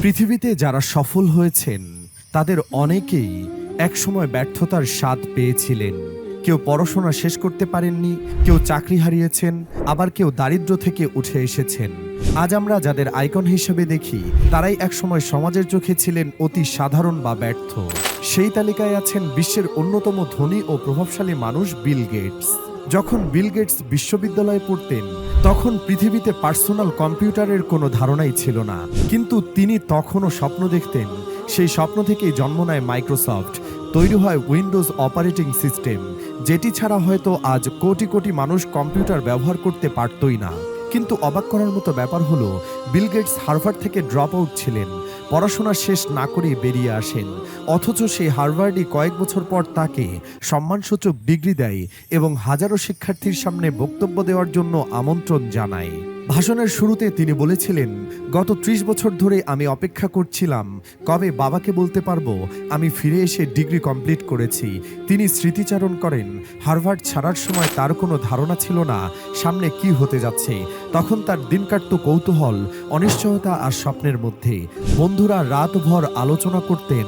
পৃথিবীতে যারা সফল হয়েছেন তাদের অনেকেই একসময় ব্যর্থতার স্বাদ পেয়েছিলেন। কেউ পড়াশোনা শেষ করতে পারেননি, কেউ চাকরি হারিয়েছেন, আবার কেউ দারিদ্র্য থেকে উঠে এসেছেন। আজ আমরা যাদের আইকন হিসেবে দেখি তারাই একসময় সমাজের চোখে ছিলেন অতি সাধারণ বা ব্যর্থ। সেই তালিকায় আছেন বিশ্বের অন্যতম ধনী ও প্রভাবশালী মানুষ বিল গেটস। যখন বিল গেটস বিশ্ববিদ্যালয়ে পড়তেন তখন পৃথিবীতে পার্সোনাল কম্পিউটারের কোনো ধারণাই ছিল না, কিন্তু তিনি তখনও স্বপ্ন দেখতেন। সেই স্বপ্ন থেকেই জন্ম নেয় মাইক্রোসফট, তৈরি হয় উইন্ডোজ অপারেটিং সিস্টেম, যেটি ছাড়া হয়তো আজ কোটি কোটি মানুষ কম্পিউটার ব্যবহার করতে পারতই না। কিন্তু অবাক করার মতো ব্যাপার হলো, বিল গেটস হার্ভার্ড থেকে ড্রপ আউট ছিলেন, পড়াশোনা শেষ না করেই বেরিয়ে আসেন। অথচ সেই হার্ভার্ডই কয়েক বছর পর তাকে সম্মানসূচক ডিগ্রি দেয় এবং হাজারো শিক্ষার্থীর সামনে বক্তব্য দেওয়ার জন্য আমন্ত্রণ জানায়। ভাষণের শুরুতে তিনি বলেছিলেন, গত ৩০ বছর ধরে আমি অপেক্ষা করছিলাম কবে বাবাকে বলতে পারবো আমি ফিরে এসে ডিগ্রি কমপ্লিট করেছি। তিনি স্মৃতিচারণ করেন, হার্ভার্ড ছাড়ার সময় তার কোনো ধারণা ছিল না সামনে কি হতে যাচ্ছে। তখন তার দিন কাটত কৌতূহল, অনিশ্চয়তা আর স্বপ্নের মধ্যে। বন্ধুরা রাতভর আলোচনা করতেন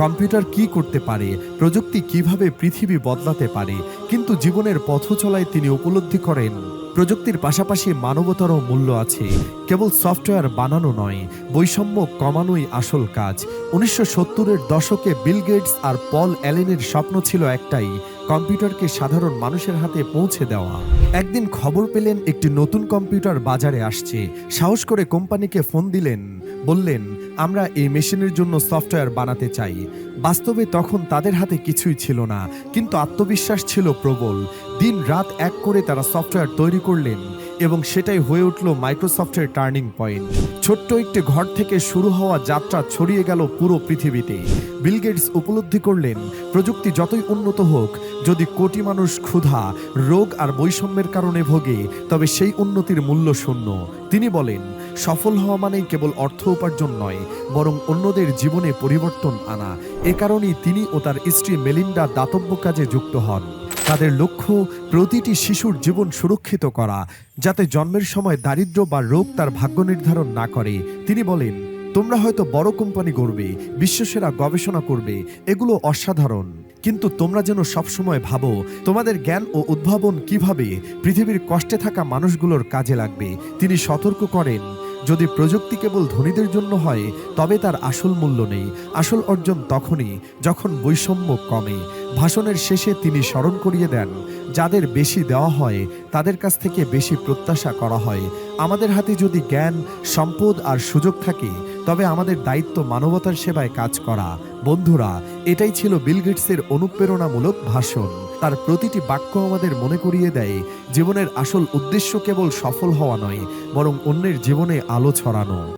কম্পিউটার কি করতে পারে, প্রযুক্তি কিভাবে পৃথিবী বদলাতে পারে। কিন্তু জীবনের পথ চলায় তিনি উপলব্ধি করেন প্রযুক্তির পাশাপাশি মানবতারও মূল্য আছে। কেবল সফটওয়্যার বানানো নয়, বৈষম্য কমানোই আসল কাজ। ১৯৭০-এর দশকে বিল গেটস আর পল অ্যালেনের স্বপ্ন ছিল একটাই, কম্পিউটারকে সাধারণ মানুষের হাতে পৌঁছে দেওয়া। একদিন খবর পেলেন একটি নতুন কম্পিউটার বাজারে আসছে। সাহস করে কোম্পানিকে ফোন দিলেন, বললেন আমরা এই মেশিনের জন্য সফটওয়্যার বানাতে চাই। বাস্তবে তখন তাদের হাতে কিছুই ছিল না, কিন্তু আত্মবিশ্বাস ছিল প্রবল। দিন রাত এক করে তারা সফটওয়্যার তৈরি করলেন এবং সেটাই হয়ে উঠল মাইক্রোসফটের টার্নিং পয়েন্ট। ছোট্ট একটি ঘর থেকে শুরু হওয়া যাত্রা ছড়িয়ে গেল পুরো পৃথিবীতে। বিল গেটস উপলব্ধি করলেন, প্রযুক্তি যতই উন্নত হোক, যদি কোটি মানুষ ক্ষুধা, রোগ আর বৈষম্যের কারণে ভোগে, তবে সেই উন্নতির মূল্য শূন্য। তিনি বলেন, সফল হওয়া মানেই কেবল অর্থ উপার্জন নয়, বরং অন্যদের জীবনে পরিবর্তন আনা। এ কারণেই তিনি ও তার স্ত্রী মেলিন্ডা দাতব্য কাজে যুক্ত হন। তাদের লক্ষ্য প্রতিটি শিশুর জীবন সুরক্ষিত করা, যাতে জন্মের সময় দারিদ্র্য বা রোগ তার ভাগ্য নির্ধারণ না করে। তিনি বলেন, তোমরা হয়তো বড় কোম্পানি গড়বে, বিশ্বসেরা গবেষণা করবে, এগুলো অসাধারণ, কিন্তু তোমরা যেন সবসময় ভাবো তোমাদের জ্ঞান ও উদ্ভাবন কিভাবে পৃথিবীর কষ্টে থাকা মানুষগুলোর কাজে লাগবে। তিনি সতর্ক করেন, যদি প্রযুক্তি কেবল ধনীদের জন্য হয় তবে তার আসল মূল্য নেই। আসল অর্জন তখনই যখন বৈষম্য কমে। ভাষণের শেষে তিনি স্মরণ করিয়ে দেন, যাদের বেশি দেওয়া হয় তাদের কাছ থেকে বেশি প্রত্যাশা করা হয়। আমাদের হাতে যদি জ্ঞান, সম্পদ আর সুযোগ থাকে, তবে আমাদের দায়িত্ব মানবতার সেবায় কাজ করা। বন্ধুরা, এটাই ছিল বিল গেটসের অনুপ্রেরণামূলক ভাষণ। তার প্রতিটি বাক্য আমাদের মনে করিয়ে দেয়, জীবনের আসল উদ্দেশ্য কেবল সফল হওয়া নয়, বরং অন্যের জীবনে আলো ছড়ানো।